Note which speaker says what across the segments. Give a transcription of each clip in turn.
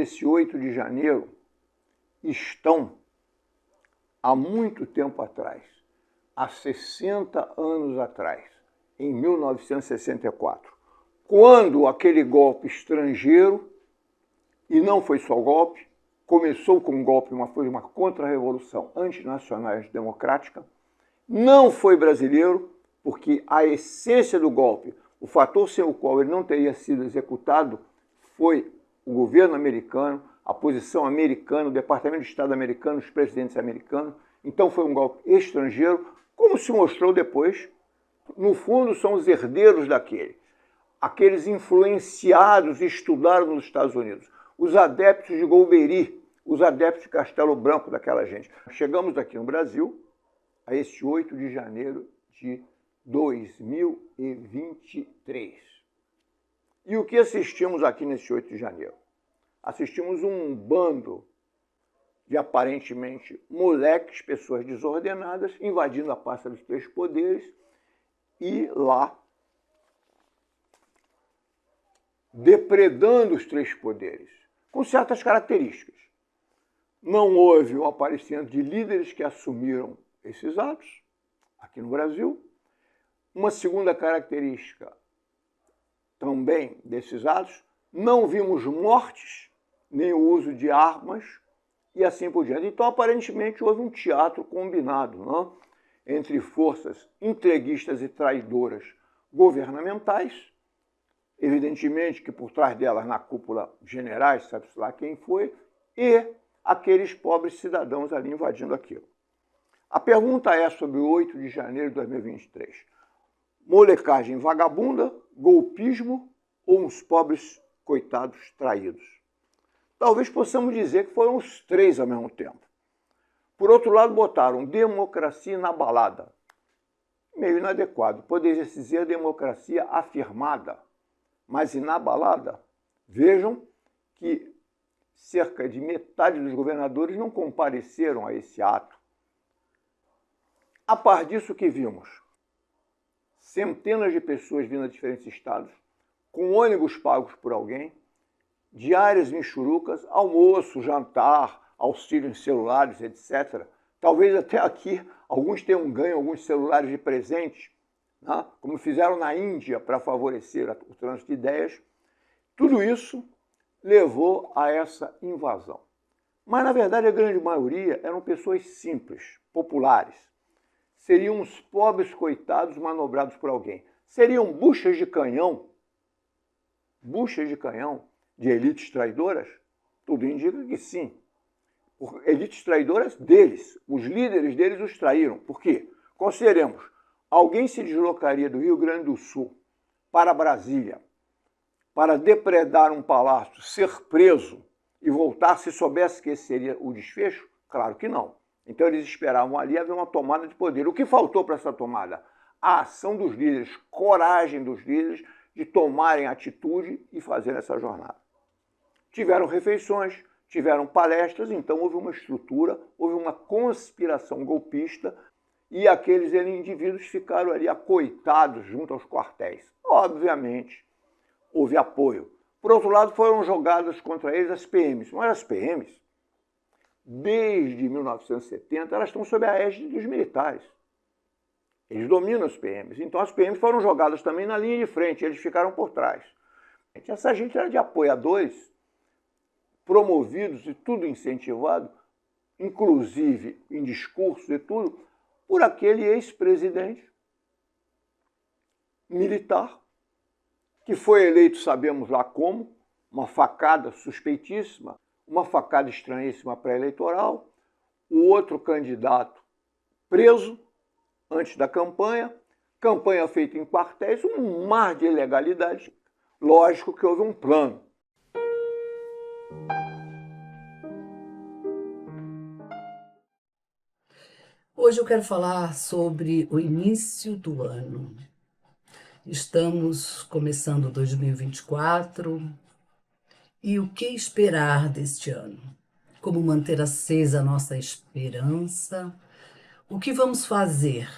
Speaker 1: esse 8 de janeiro estão há muito tempo atrás, há 60 anos atrás, em 1964, quando aquele golpe estrangeiro, e não foi só golpe, começou com um golpe, foi uma contra-revolução antinacional e democrática, não foi brasileiro, porque a essência do golpe, o fator sem o qual ele não teria sido executado, foi o governo americano, a posição americana, o Departamento de Estado americano, os presidentes americanos. Então foi um golpe estrangeiro, como se mostrou depois. No fundo, são os herdeiros daquele. Aqueles influenciados e estudaram nos Estados Unidos. Os adeptos de Golbery, os adeptos de Castelo Branco, daquela gente. Chegamos aqui no Brasil, a esse 8 de janeiro de 2023. E o que assistimos aqui nesse 8 de janeiro? Assistimos um bando de aparentemente moleques, pessoas desordenadas, invadindo a Praça dos Três Poderes e lá depredando os três poderes, com certas características. Não houve o aparecimento de líderes que assumiram esses atos, aqui no Brasil. Uma segunda característica também desses atos, não vimos mortes, nem o uso de armas, e assim por diante. Então, aparentemente, houve um teatro combinado, não? Entre forças entreguistas e traidoras governamentais, evidentemente que por trás delas, na cúpula, generais, sabe-se lá quem foi, e aqueles pobres cidadãos ali invadindo aquilo. A pergunta é sobre o 8 de janeiro de 2023. Molecagem vagabunda, golpismo ou uns pobres coitados traídos? Talvez possamos dizer que foram os três ao mesmo tempo. Por outro lado, botaram democracia inabalada. Meio inadequado. Poderia-se dizer democracia afirmada, mas inabalada. Vejam que cerca de metade dos governadores não compareceram a esse ato. A par disso, que vimos? Centenas de pessoas vindo de diferentes estados, com ônibus pagos por alguém, diárias michurucas, almoço, jantar, auxílio em celulares, etc. Talvez até aqui alguns tenham ganho alguns celulares de presente, né? Como fizeram na Índia para favorecer o trânsito de ideias. Tudo isso levou a essa invasão. Mas, na verdade, a grande maioria eram pessoas simples, populares. Seriam os pobres coitados manobrados por alguém. Seriam buchas de canhão de elites traidoras? Tudo indica que sim. Elites traidoras deles, os líderes deles os traíram. Por quê? Consideremos, alguém se deslocaria do Rio Grande do Sul para Brasília para depredar um palácio, ser preso e voltar se soubesse que esse seria o desfecho? Claro que não. Então eles esperavam ali haver uma tomada de poder. O que faltou para essa tomada? A ação dos líderes, coragem dos líderes de tomarem atitude e fazer essa jornada. Tiveram refeições, tiveram palestras, então houve uma estrutura, houve uma conspiração golpista e aqueles indivíduos ficaram ali acoitados junto aos quartéis. Obviamente, houve apoio. Por outro lado, foram jogadas contra eles as PMs. Mas as PMs, desde 1970, elas estão sob a égide dos militares. Eles dominam as PMs. Então as PMs foram jogadas também na linha de frente, eles ficaram por trás. Essa gente era de apoiadores, promovidos e tudo incentivado, inclusive em discursos e tudo, por aquele ex-presidente militar, que foi eleito, sabemos lá como, uma facada suspeitíssima, uma facada estranhíssima pré-eleitoral, o outro candidato preso antes da campanha feita em quartéis, um mar de ilegalidade. Lógico que houve um plano.
Speaker 2: Hoje eu quero falar sobre o início do ano. Estamos começando 2024 e o que esperar deste ano? Como manter acesa a nossa esperança? O que vamos fazer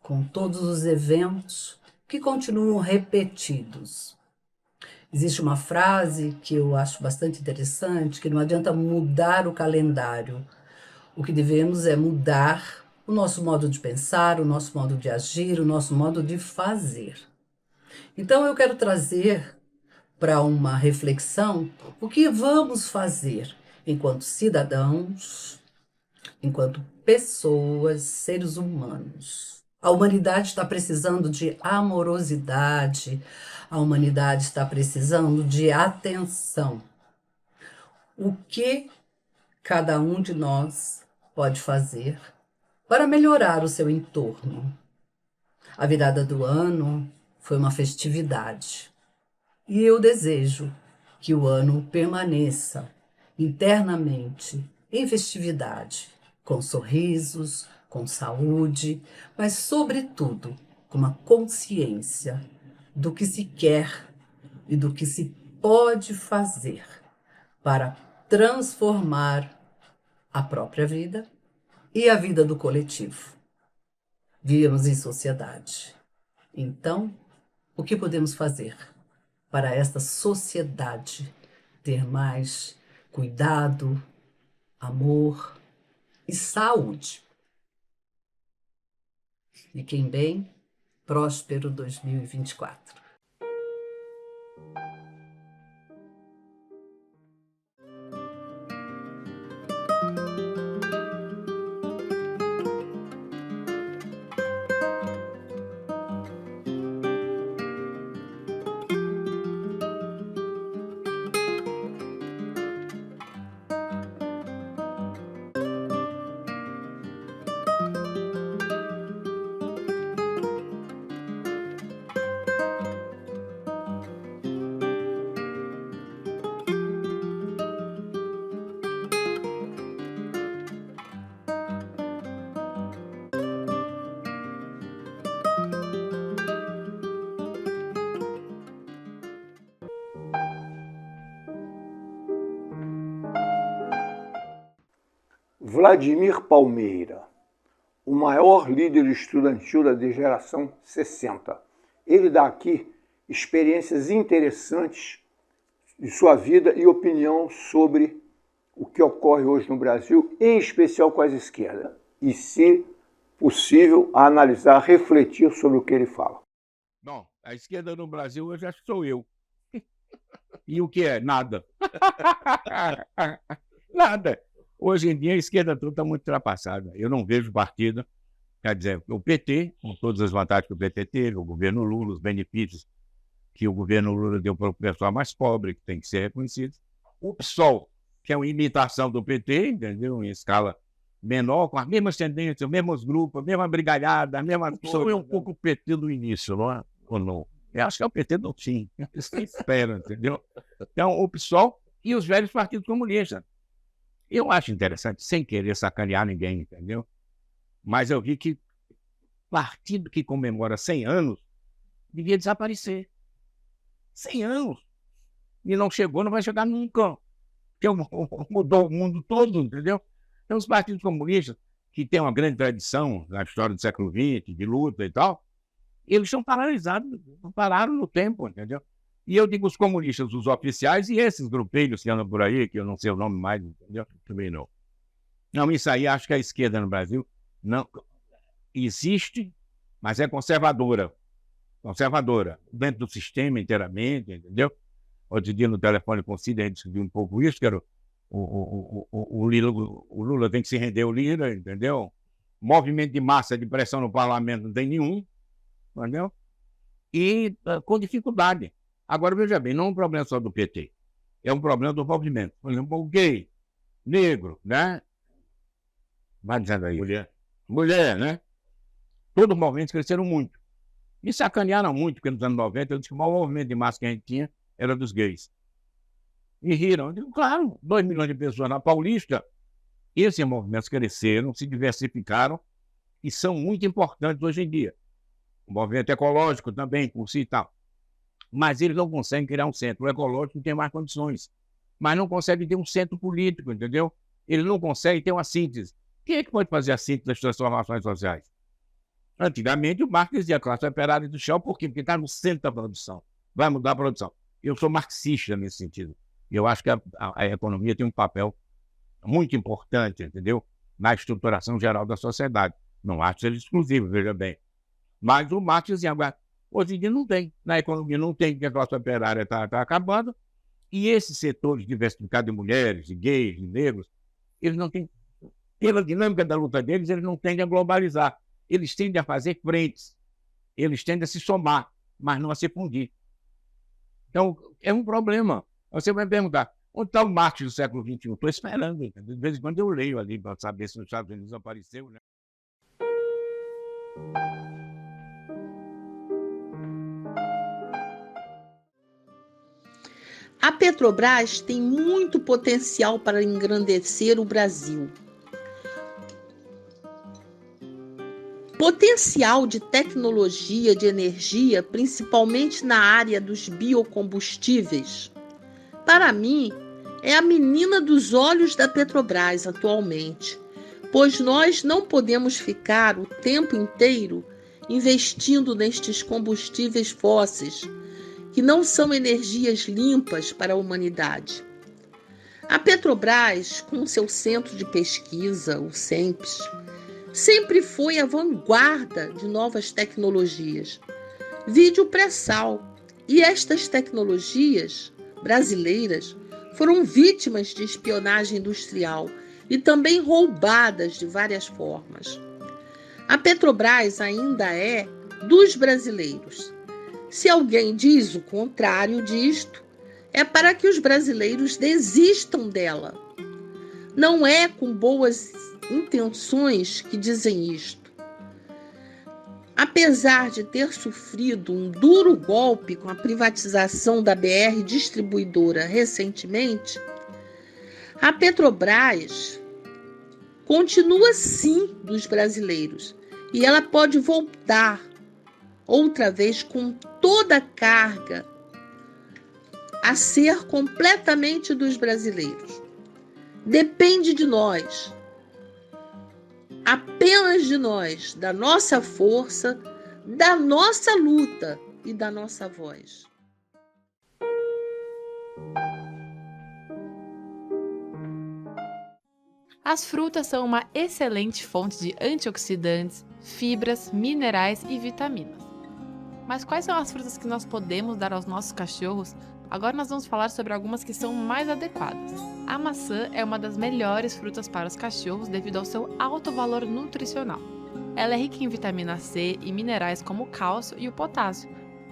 Speaker 2: com todos os eventos que continuam repetidos? Existe uma frase que eu acho bastante interessante, que não adianta mudar o calendário. O que devemos é mudar o nosso modo de pensar, o nosso modo de agir, o nosso modo de fazer. Então eu quero trazer para uma reflexão o que vamos fazer enquanto cidadãos, enquanto pessoas, seres humanos. A humanidade está precisando de amorosidade, a humanidade está precisando de atenção. O que cada um de nós pode fazer para melhorar o seu entorno? A virada do ano foi uma festividade e eu desejo que o ano permaneça internamente em festividade, com sorrisos, com saúde, mas, sobretudo, com uma consciência do que se quer e do que se pode fazer para transformar a própria vida e a vida do coletivo. Vivemos em sociedade. Então, o que podemos fazer para esta sociedade ter mais cuidado, amor e saúde? Fiquem bem, próspero 2024.
Speaker 1: Vladimir Palmeira, o maior líder estudantil da geração 60. Ele dá aqui experiências interessantes de sua vida e opinião sobre o que ocorre hoje no Brasil, em especial com as esquerdas. E, se possível, a analisar, refletir sobre o que ele fala.
Speaker 3: Bom, a esquerda no Brasil hoje acho que sou eu. E o que é? Nada. Nada. Hoje em dia a esquerda toda está muito ultrapassada. Eu não vejo partido. Quer dizer, o PT, com todas as vantagens que o PT teve, o governo Lula, os benefícios que o governo Lula deu para o pessoal mais pobre, que tem que ser reconhecido. O PSOL, que é uma imitação do PT, entendeu? Em escala menor, com as mesmas tendências, os mesmos grupos, a mesma brigalhada, a mesma coisa.
Speaker 4: Foi um pouco o PT do início, não é? Ou não?
Speaker 3: Eu acho que é o PT do fim. Você espera, entendeu? Então, o PSOL e os velhos partidos comunistas. Eu acho interessante, sem querer sacanear ninguém, entendeu? Mas eu vi que partido que comemora 100 anos devia desaparecer. 100 anos. E não chegou, não vai chegar nunca. Porque mudou o mundo todo, entendeu? Então, os partidos comunistas, que têm uma grande tradição na história do século XX, de luta e tal, eles estão paralisados, pararam no tempo, entendeu? E eu digo os comunistas, os oficiais, e esses grupelhos que andam por aí, que eu não sei o nome mais, entendeu? Também não. Não, isso aí, acho que a esquerda no Brasil não existe, mas é conservadora. Conservadora, dentro do sistema inteiramente, entendeu? Outro dia no telefone com o Cid, a gente discutiu um pouco isso, que era o Lula tem que se render ao Lira, entendeu? Movimento de massa de pressão no parlamento não tem nenhum, entendeu? E com dificuldade. Agora, veja bem, não é um problema só do PT, é um problema do movimento. Por exemplo, o gay, negro, né? Vai dizendo aí. Mulher, né? Todos os movimentos cresceram muito. E sacanearam muito, porque nos anos 90 eu disse que o maior movimento de massa que a gente tinha era dos gays. E riram. Eu digo, claro, 2 milhões de pessoas na Paulista. Esses movimentos cresceram, se diversificaram e são muito importantes hoje em dia. O movimento ecológico também, por si e tal. Mas eles não conseguem criar um centro. O ecológico tem mais condições. Mas não consegue ter um centro político, entendeu? Eles não conseguem ter uma síntese. Quem é que pode fazer a síntese das transformações sociais? Antigamente, o Marx dizia a classe operária do chão, por quê? Porque está no centro da produção. Vai mudar a produção. Eu sou marxista nesse sentido. Eu acho que a economia tem um papel muito importante, entendeu? Na estruturação geral da sociedade. Não acho ele exclusivo, veja bem. Mas o Marx dizia, agora, hoje em dia não tem. Na economia não tem, porque a classe operária está acabando. E esses setores diversificados de mulheres, de gays, de negros, eles não têm, pela dinâmica da luta deles, eles não tendem a globalizar. Eles tendem a fazer frentes. Eles tendem a se somar, mas não a se fundir. Então, é um problema. Você vai perguntar, onde está o Marx do século XXI? Estou esperando. Entendeu? De vez em quando eu leio ali para saber se nos Estados Unidos apareceu, né?
Speaker 5: A Petrobras tem muito potencial para engrandecer o Brasil. Potencial de tecnologia de energia, principalmente na área dos biocombustíveis. Para mim, é a menina dos olhos da Petrobras atualmente, pois nós não podemos ficar o tempo inteiro investindo nestes combustíveis fósseis, que não são energias limpas para a humanidade. A Petrobras, com seu centro de pesquisa, o CENPES, sempre foi a vanguarda de novas tecnologias. Vide o pré-sal. E estas tecnologias brasileiras foram vítimas de espionagem industrial e também roubadas de várias formas. A Petrobras ainda é dos brasileiros. Se alguém diz o contrário disto, é para que os brasileiros desistam dela. Não é com boas intenções que dizem isto. Apesar de ter sofrido um duro golpe com a privatização da BR Distribuidora recentemente, a Petrobras continua sim dos brasileiros e ela pode voltar outra vez com toda a carga a ser completamente dos brasileiros. Depende de nós, apenas de nós, da nossa força, da nossa luta e da nossa voz.
Speaker 6: As frutas são uma excelente fonte de antioxidantes, fibras, minerais e vitaminas. Mas quais são as frutas que nós podemos dar aos nossos cachorros? Agora nós vamos falar sobre algumas que são mais adequadas. A maçã é uma das melhores frutas para os cachorros devido ao seu alto valor nutricional. Ela é rica em vitamina C e minerais como o cálcio e o potássio.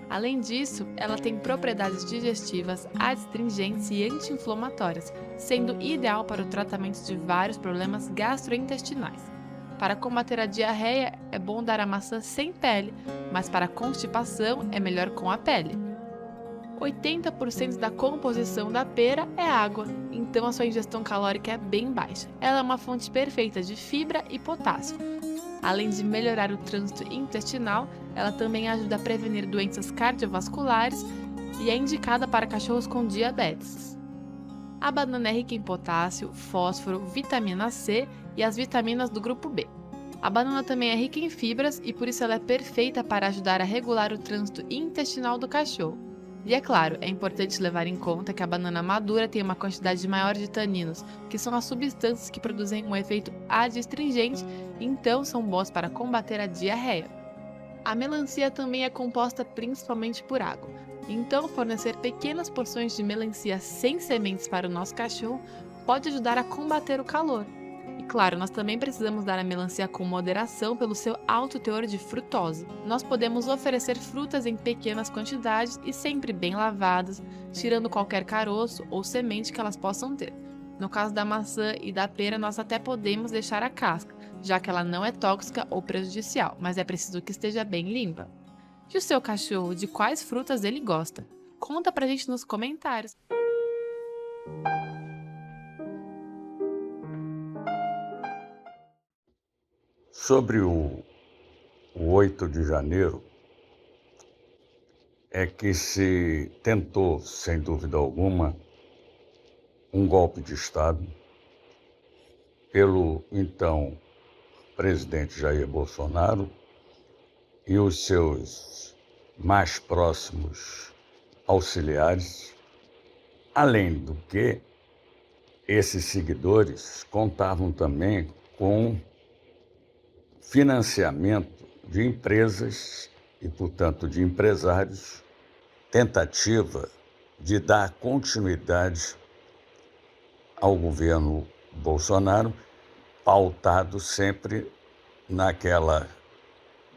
Speaker 6: Além disso, ela tem propriedades digestivas, adstringentes e anti-inflamatórias, sendo ideal para o tratamento de vários problemas gastrointestinais. Para combater a diarreia, é bom dar a maçã sem pele, mas para constipação é melhor com a pele. 80% da composição da pera é água, então a sua ingestão calórica é bem baixa. Ela é uma fonte perfeita de fibra e potássio. Além de melhorar o trânsito intestinal, ela também ajuda a prevenir doenças cardiovasculares e é indicada para cachorros com diabetes. A banana é rica em potássio, fósforo, vitamina C e as vitaminas do grupo B. A banana também é rica em fibras e por isso ela é perfeita para ajudar a regular o trânsito intestinal do cachorro. E é claro, é importante levar em conta que a banana madura tem uma quantidade maior de taninos, que são as substâncias que produzem um efeito adstringente e então são bons para combater a diarreia. A melancia também é composta principalmente por água, então fornecer pequenas porções de melancia sem sementes para o nosso cachorro pode ajudar a combater o calor. E claro, nós também precisamos dar a melancia com moderação pelo seu alto teor de frutose. Nós podemos oferecer frutas em pequenas quantidades e sempre bem lavadas, tirando qualquer caroço ou semente que elas possam ter. No caso da maçã e da pera, nós até podemos deixar a casca, já que ela não é tóxica ou prejudicial, mas é preciso que esteja bem limpa. E o seu cachorro, de quais frutas ele gosta? Conta pra gente nos comentários.
Speaker 7: Sobre o 8 de janeiro, é que se tentou, sem dúvida alguma, um golpe de Estado pelo então presidente Jair Bolsonaro e os seus mais próximos auxiliares, além do que esses seguidores contavam também com financiamento de empresas e, portanto, de empresários, tentativa de dar continuidade ao governo Bolsonaro, pautado sempre naquela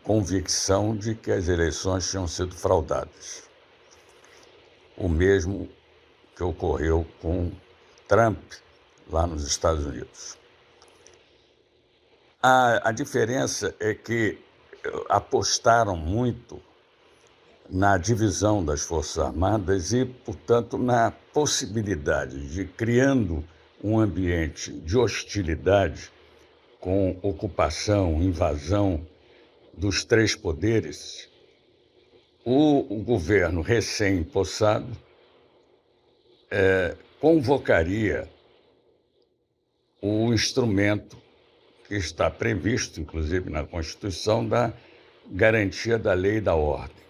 Speaker 7: convicção de que as eleições tinham sido fraudadas. O mesmo que ocorreu com Trump lá nos Estados Unidos. A diferença é que apostaram muito na divisão das Forças Armadas e, portanto, na possibilidade de, criando um ambiente de hostilidade com ocupação, invasão dos três poderes, o governo recém-impossado convocaria o instrumento que está previsto, inclusive, na Constituição, da garantia da lei e da ordem,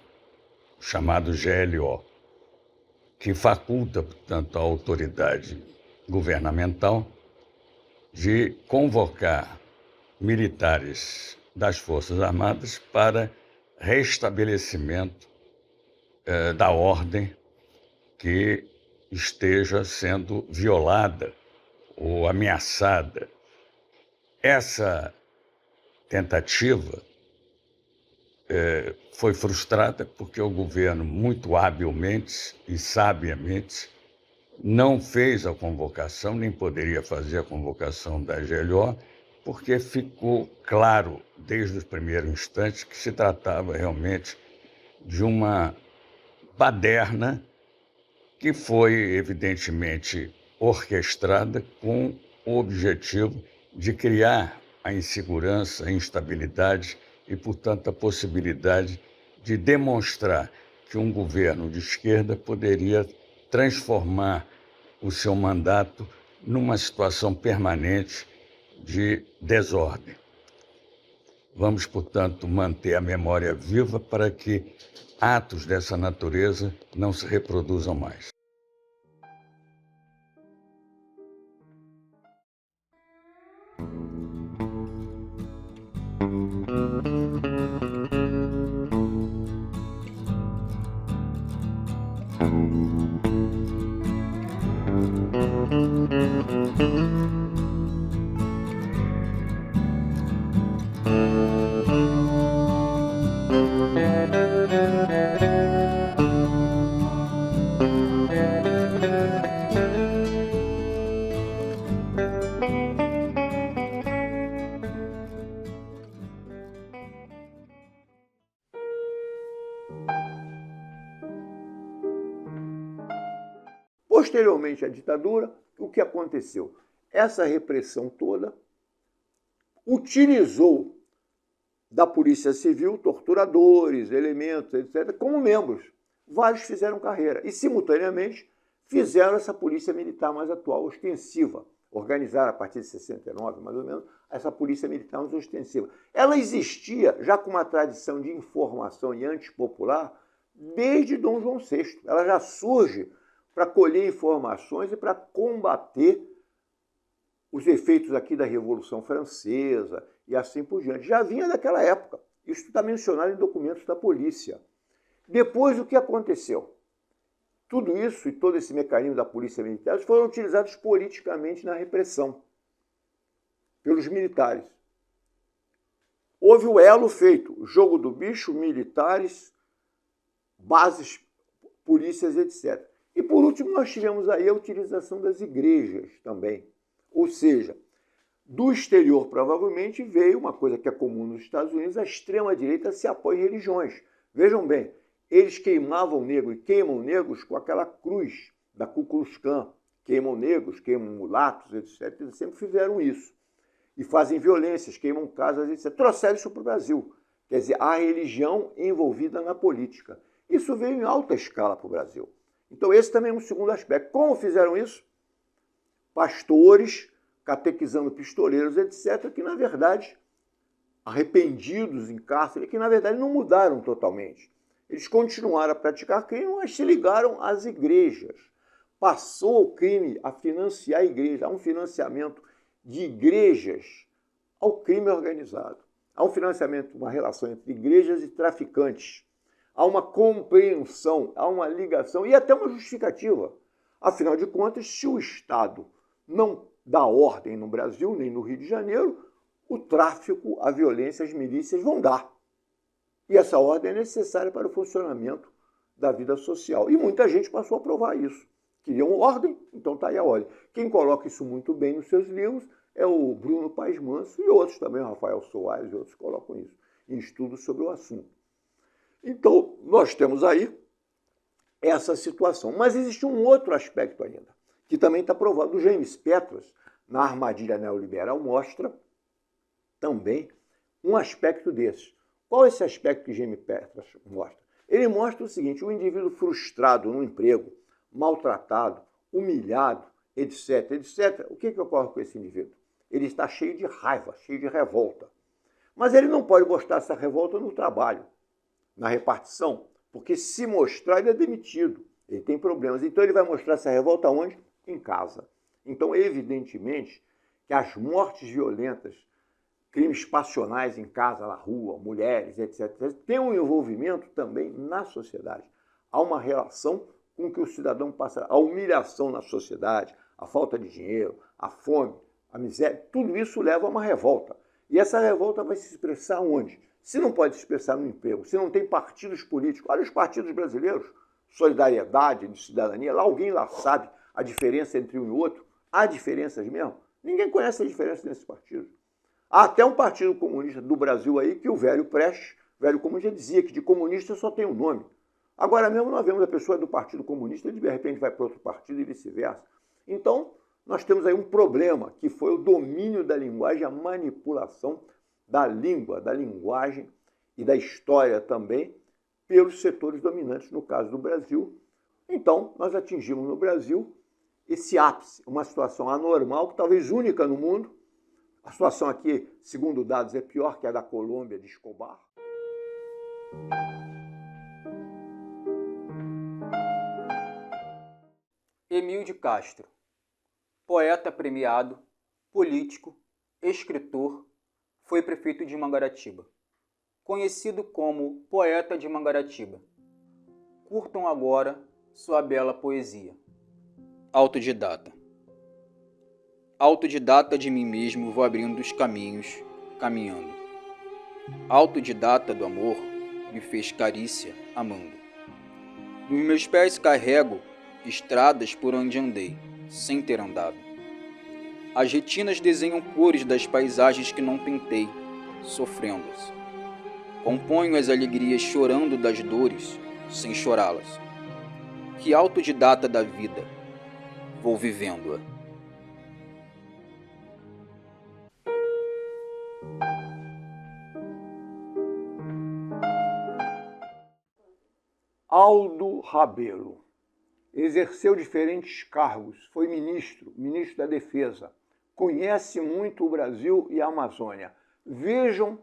Speaker 7: chamado GLO, que faculta, portanto, a autoridade governamental de convocar militares das Forças Armadas para restabelecimento da ordem que esteja sendo violada ou ameaçada. Essa tentativa foi frustrada porque o governo, muito habilmente e sabiamente, não fez a convocação, nem poderia fazer a convocação da GLO, porque ficou claro, desde o primeiro instante, que se tratava realmente de uma baderna que foi, evidentemente, orquestrada com o objetivo de criar a insegurança, a instabilidade e, portanto, a possibilidade de demonstrar que um governo de esquerda poderia transformar o seu mandato numa situação permanente de desordem. Vamos, portanto, manter a memória viva para que atos dessa natureza não se reproduzam mais.
Speaker 1: Posteriormente à ditadura, o que aconteceu? Essa repressão toda utilizou da Polícia Civil torturadores, elementos, etc., como membros. Vários fizeram carreira e, simultaneamente, fizeram essa Polícia Militar mais atual, ostensiva. Organizaram, a partir de 69, mais ou menos, essa Polícia Militar mais ostensiva. Ela existia já com uma tradição de informação e antipopular desde Dom João VI. Ela já surge para colher informações e para combater os efeitos aqui da Revolução Francesa e assim por diante. Já vinha daquela época. Isso está mencionado em documentos da polícia. Depois, o que aconteceu? Tudo isso e todo esse mecanismo da polícia militar foram utilizados politicamente na repressão pelos militares. Houve o elo feito, o jogo do bicho, militares, bases, polícias, etc. E, por último, nós tivemos aí a utilização das igrejas também. Ou seja, do exterior, provavelmente, veio uma coisa que é comum nos Estados Unidos, a extrema-direita se apoia em religiões. Vejam bem, eles queimavam negros e queimam negros com aquela cruz da Ku Klux Klan. Queimam negros, queimam mulatos, etc. Eles sempre fizeram isso. E fazem violências, queimam casas, etc. Trouxeram isso para o Brasil. Quer dizer, a religião envolvida na política. Isso veio em alta escala para o Brasil. Então, esse também é um segundo aspecto. Como fizeram isso? Pastores, catequizando pistoleiros, etc., que, na verdade, arrependidos em cárcere, que, na verdade, não mudaram totalmente. Eles continuaram a praticar crime, mas se ligaram às igrejas. Passou o crime a financiar a igreja. Há um financiamento de igrejas ao crime organizado. Há um financiamento, uma relação entre igrejas e traficantes. Há uma compreensão, há uma ligação e até uma justificativa. Afinal de contas, se o Estado não dá ordem no Brasil, nem no Rio de Janeiro, o tráfico, a violência, as milícias vão dar. E essa ordem é necessária para o funcionamento da vida social. E muita gente passou a provar isso. Queriam ordem, então está aí a ordem. Quem coloca isso muito bem nos seus livros é o Bruno Paes Manso e outros também, o Rafael Soares e outros colocam isso em estudos sobre o assunto. Então, nós temos aí essa situação. Mas existe um outro aspecto ainda, que também está provado. O James Petras, na Armadilha Neoliberal, mostra também um aspecto desse. Qual é esse aspecto que James Petras mostra? Ele mostra o seguinte: o indivíduo frustrado no emprego, maltratado, humilhado, etc., etc., o que ocorre com esse indivíduo? Ele está cheio de raiva, cheio de revolta. Mas ele não pode mostrar essa revolta no trabalho, na repartição, porque se mostrar, ele é demitido, ele tem problemas. Então ele vai mostrar essa revolta onde? Em casa. Então, evidentemente, que as mortes violentas, crimes passionais em casa, na rua, mulheres, etc., tem um envolvimento também na sociedade. Há uma relação com o que o cidadão passa, a humilhação na sociedade, a falta de dinheiro, a fome, a miséria, tudo isso leva a uma revolta. E essa revolta vai se expressar onde? Se não pode se expressar no emprego, se não tem partidos políticos, olha os partidos brasileiros, Solidariedade, de Cidadania, lá alguém lá sabe a diferença entre um e outro, há diferenças mesmo? Ninguém conhece a diferença nesses partidos. Há até um partido comunista do Brasil aí que o velho Prestes, velho comunista, dizia que de comunista só tem um nome. Agora mesmo nós vemos a pessoa do Partido Comunista e de repente vai para outro partido e vice-versa. Então, nós temos aí um problema, que foi o domínio da linguagem, a manipulação da língua, da linguagem e da história também pelos setores dominantes, no caso do Brasil. Então, nós atingimos no Brasil esse ápice, uma situação anormal, talvez única no mundo. A situação aqui, segundo dados, é pior que a da Colômbia de Escobar.
Speaker 8: Emílio de Castro, poeta premiado, político, escritor, foi prefeito de Mangaratiba. Conhecido como Poeta de Mangaratiba. Curtam agora sua bela poesia. Autodidata. Autodidata de mim mesmo vou abrindo os caminhos, caminhando. Autodidata do amor me fez carícia, amando. Nos meus pés carrego estradas por onde andei, sem ter andado. As retinas desenham cores das paisagens que não pintei, sofrendo-as. Componho as alegrias chorando das dores, sem chorá-las. Que autodidata da vida, vou vivendo-a.
Speaker 1: Aldo Rabelo. Exerceu diferentes cargos, foi ministro da Defesa, conhece muito o Brasil e a Amazônia. Vejam,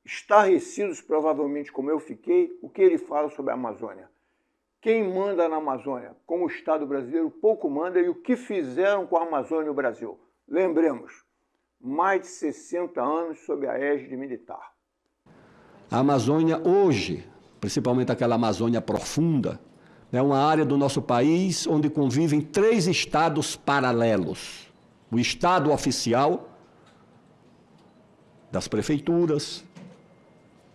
Speaker 1: estarrecidos provavelmente como eu fiquei, o que ele fala sobre a Amazônia. Quem manda na Amazônia? Como o Estado brasileiro pouco manda, e o que fizeram com a Amazônia e o Brasil? Lembremos, mais de 60 anos sob a égide militar.
Speaker 9: A Amazônia hoje, principalmente aquela Amazônia profunda, é uma área do nosso país onde convivem 3 estados paralelos. O estado oficial das prefeituras,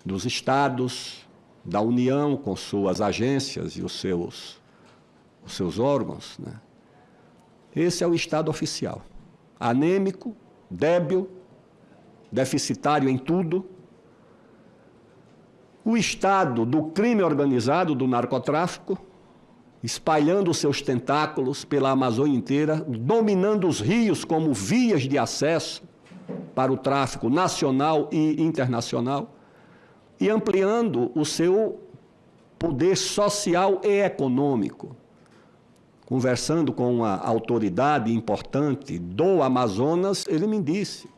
Speaker 9: dos estados, da União com suas agências e os seus órgãos, né? Esse é o estado oficial. Anêmico, débil, deficitário em tudo. O estado do crime organizado, do narcotráfico, espalhando os seus tentáculos pela Amazônia inteira, dominando os rios como vias de acesso para o tráfico nacional e internacional, e ampliando o seu poder social e econômico. Conversando com uma autoridade importante do Amazonas, ele me disse,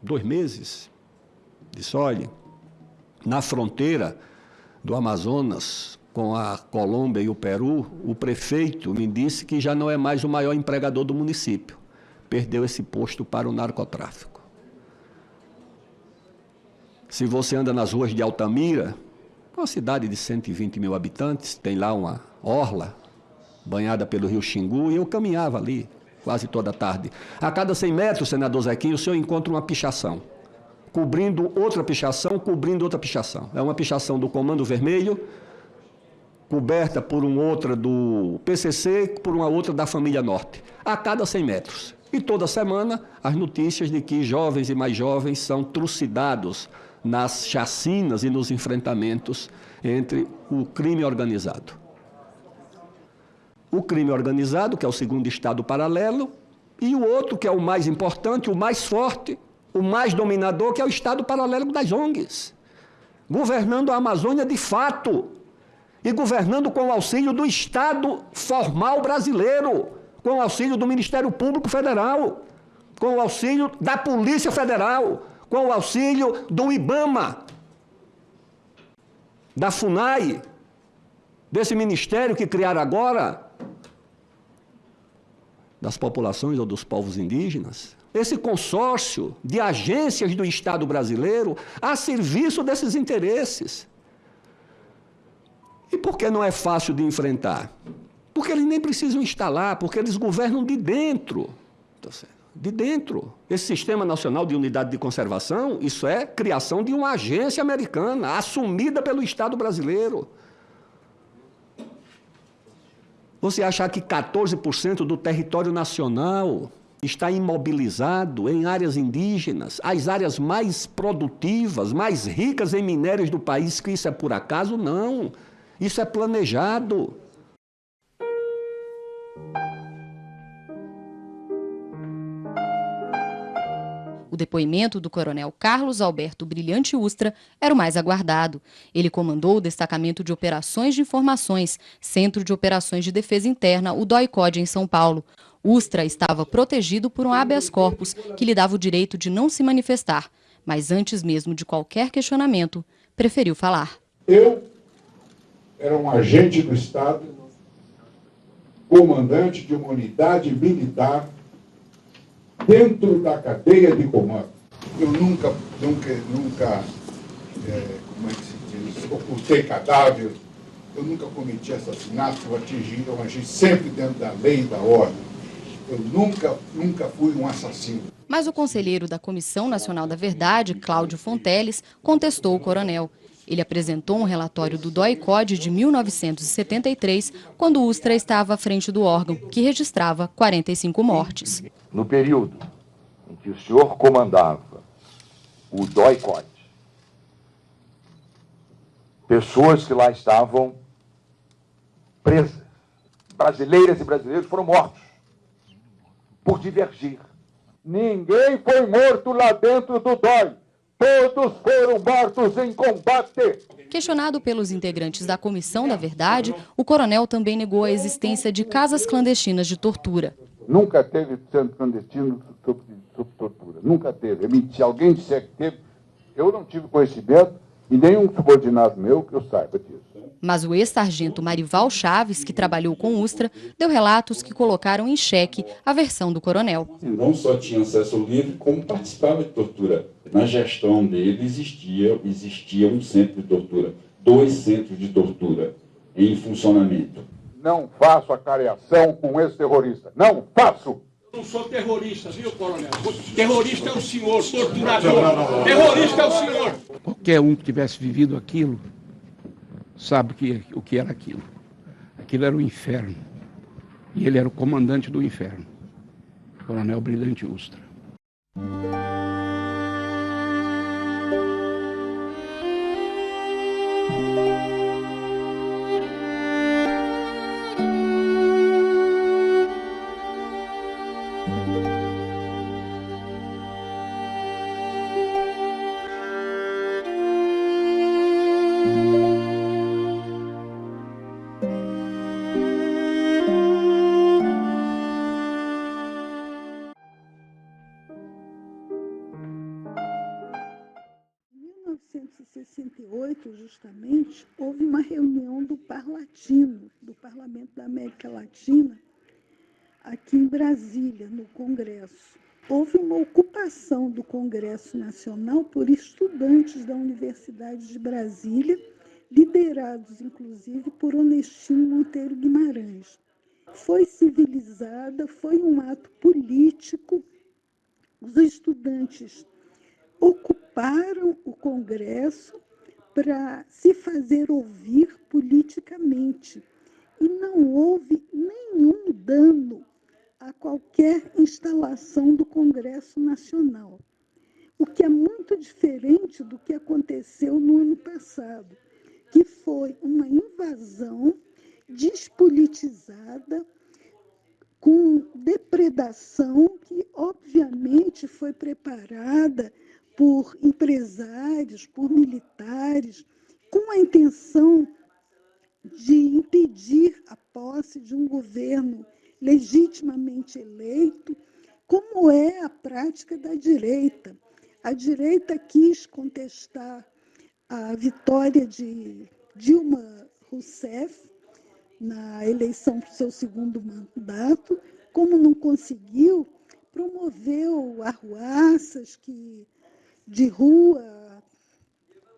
Speaker 9: 2 meses, disse, olha, na fronteira do Amazonas, com a Colômbia e o Peru, o prefeito me disse que já não é mais o maior empregador do município. Perdeu esse posto para o narcotráfico. Se você anda nas ruas de Altamira, uma cidade de 120 mil habitantes, tem lá uma orla banhada pelo rio Xingu, e eu caminhava ali quase toda tarde. A cada 100 metros, senador Zequinha, o senhor encontra uma pichação, cobrindo outra pichação, cobrindo outra pichação. É uma pichação do Comando Vermelho, coberta por uma outra do PCC, por uma outra da Família Norte, a cada 100 metros. E toda semana, as notícias de que jovens e mais jovens são trucidados nas chacinas e nos enfrentamentos entre o crime organizado. O crime organizado, que é o segundo estado paralelo, e o outro, que é o mais importante, o mais forte, o mais dominador, que é o estado paralelo das ONGs, governando a Amazônia de fato, e governando com o auxílio do Estado formal brasileiro, com o auxílio do Ministério Público Federal, com o auxílio da Polícia Federal, com o auxílio do IBAMA, da FUNAI, desse ministério que criaram agora, das populações ou dos povos indígenas, esse consórcio de agências do Estado brasileiro a serviço desses interesses. E por que não é fácil de enfrentar? Porque eles nem precisam estar lá, porque eles governam de dentro. De dentro. Esse Sistema Nacional de Unidade de Conservação, isso é criação de uma agência americana, assumida pelo Estado brasileiro. Você achar que 14% do território nacional está imobilizado em áreas indígenas, as áreas mais produtivas, mais ricas em minérios do país, que isso é por acaso? Não. Isso é planejado.
Speaker 10: O depoimento do coronel Carlos Alberto Brilhante Ustra era o mais aguardado. Ele comandou o Destacamento de Operações de Informações, Centro de Operações de Defesa Interna, o DOI-CODE, em São Paulo. Ustra estava protegido por um habeas corpus que lhe dava o direito de não se manifestar, mas antes mesmo de qualquer questionamento, preferiu falar.
Speaker 11: Eu era um agente do Estado, comandante de uma unidade militar dentro da cadeia de comando. Eu nunca, como é que se diz, ocultei cadáver, eu nunca cometi assassinato, eu agi sempre dentro da lei e da ordem. Eu nunca fui um assassino.
Speaker 10: Mas o conselheiro da Comissão Nacional da Verdade, Cláudio Fonteles, contestou o coronel. Ele apresentou um relatório do DOI-CODE de 1973, quando Ustra estava à frente do órgão, que registrava 45 mortes.
Speaker 12: No período em que o senhor comandava o DOI-CODE, pessoas que lá estavam presas, brasileiras e brasileiros, foram mortos por divergir. Ninguém foi morto lá dentro do DOI. Todos foram mortos em combate.
Speaker 10: Questionado pelos integrantes da Comissão da Verdade, o coronel também negou a existência de casas clandestinas de tortura.
Speaker 11: Nunca teve centro clandestino sob tortura. Nunca teve. Se alguém disser que teve, eu não tive conhecimento e nenhum subordinado meu que eu saiba disso.
Speaker 10: Mas o ex-sargento Marival Chaves, que trabalhou com Ustra, deu relatos que colocaram em xeque a versão do coronel.
Speaker 13: Não só tinha acesso ao livro, como participava de tortura. Na gestão dele existia um centro de tortura, 2 centros de tortura em funcionamento.
Speaker 11: Não faço acareação com esse terrorista. Não faço!
Speaker 14: Eu não sou terrorista, viu, coronel? Terrorista é o senhor, torturador. Terrorista é o senhor.
Speaker 15: Qualquer um que tivesse vivido aquilo sabe o que era aquilo. Aquilo era o inferno. E ele era o comandante do inferno, Coronel Brilhante Ustra.
Speaker 16: 1968, justamente, houve uma reunião do Parlatino, do Parlamento da América Latina, aqui em Brasília, no Congresso. Houve uma ocupação do Congresso Nacional por estudantes da Universidade de Brasília, liderados, inclusive, por Onestino Monteiro Guimarães. Foi civilizada, foi um ato político. Os estudantes ocuparam o Congresso para se fazer ouvir politicamente. E não houve nenhum dano a qualquer instalação do Congresso Nacional, o que é muito diferente do que aconteceu no ano passado, que foi uma invasão despolitizada, com depredação que, obviamente, foi preparada por empresários, por militares, com a intenção de impedir a posse de um governo legitimamente eleito, como é a prática da direita. A direita quis contestar a vitória de Dilma Rousseff na eleição para o seu segundo mandato. Como não conseguiu, promoveu arruaças de rua,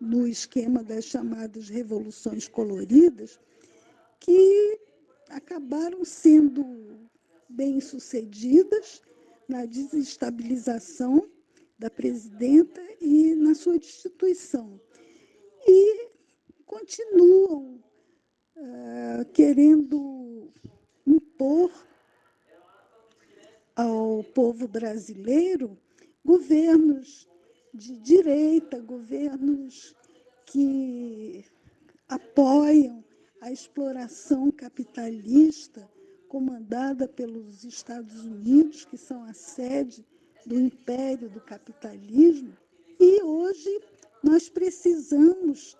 Speaker 16: no esquema das chamadas revoluções coloridas, que acabaram sendo bem-sucedidas na desestabilização da presidenta e na sua destituição. E continuam querendo impor ao povo brasileiro governos de direita, governos que apoiam a exploração capitalista comandada pelos Estados Unidos, que são a sede do império do capitalismo. E hoje nós precisamos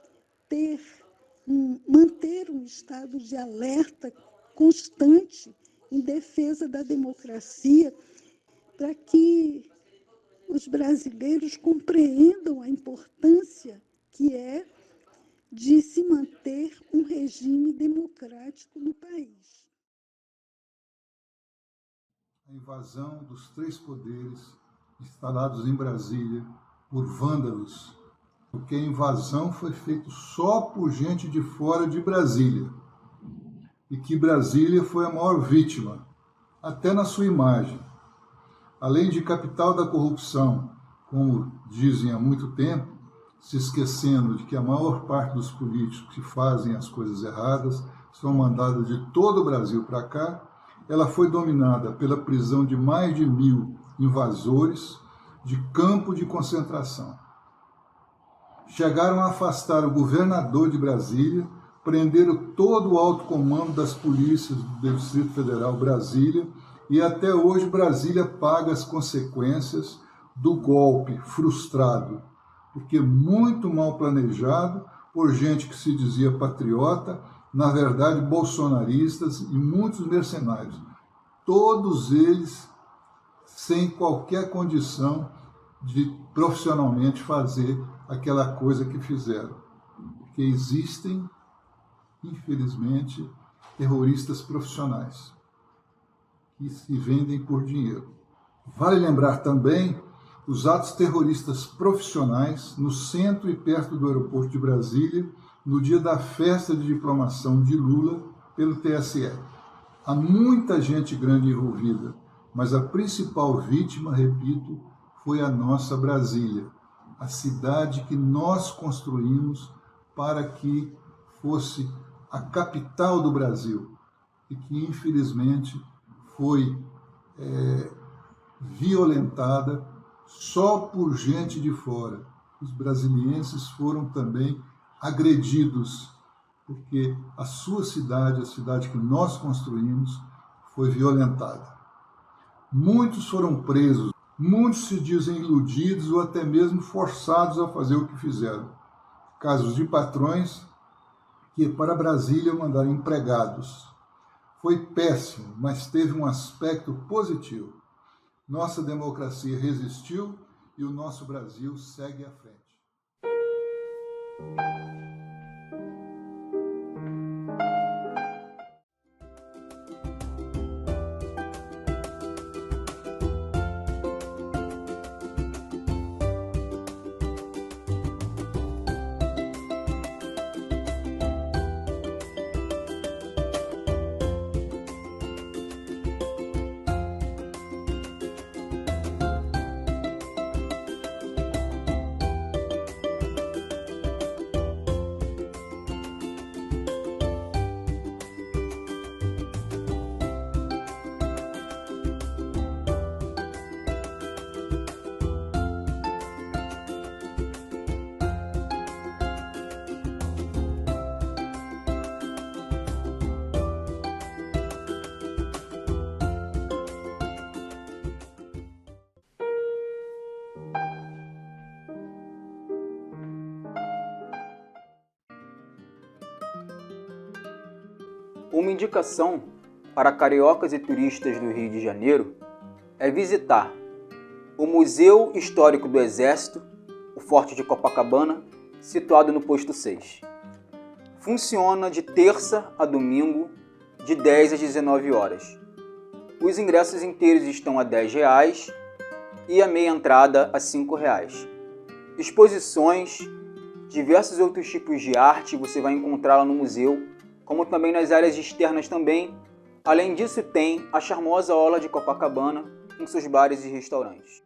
Speaker 16: manter um estado de alerta constante em defesa da democracia, para que os brasileiros compreendam a importância que é de se manter um regime democrático no país.
Speaker 11: A invasão dos 3 poderes instalados em Brasília por vândalos, porque a invasão foi feita só por gente de fora de Brasília, e que Brasília foi a maior vítima, até na sua imagem. Além de capital da corrupção, como dizem há muito tempo, se esquecendo de que a maior parte dos políticos que fazem as coisas erradas são mandados de todo o Brasil para cá, ela foi dominada pela prisão de mais de 1.000 invasores de campo de concentração. Chegaram a afastar o governador de Brasília, prenderam todo o alto comando das polícias do Distrito Federal Brasília, e até hoje Brasília paga as consequências do golpe frustrado, porque muito mal planejado por gente que se dizia patriota, na verdade bolsonaristas e muitos mercenários. Todos eles sem qualquer condição de profissionalmente fazer aquela coisa que fizeram. Porque existem, infelizmente, terroristas profissionais que se vendem por dinheiro. Vale lembrar também os atos terroristas profissionais no centro e perto do aeroporto de Brasília, no dia da festa de diplomação de Lula pelo TSE. Há muita gente grande envolvida, mas a principal vítima, repito, foi a nossa Brasília, a cidade que nós construímos para que fosse a capital do Brasil e que, infelizmente, foi violentada só por gente de fora. Os brasilienses foram também agredidos, porque a sua cidade, a cidade que nós construímos, foi violentada. Muitos foram presos, muitos se dizem iludidos ou até mesmo forçados a fazer o que fizeram. Casos de patrões que para Brasília mandaram empregados. Foi péssimo, mas teve um aspecto positivo. Nossa democracia resistiu e o nosso Brasil segue à frente.
Speaker 8: Uma indicação para cariocas e turistas do Rio de Janeiro é visitar o Museu Histórico do Exército, o Forte de Copacabana, situado no posto 6. Funciona de terça a domingo, de 10 às 19 horas. Os ingressos inteiros estão a R$10 e a meia entrada a R$5. Exposições, diversos outros tipos de arte você vai encontrar lá no museu, como também nas áreas externas também. Além disso, tem a charmosa orla de Copacabana com seus bares e restaurantes.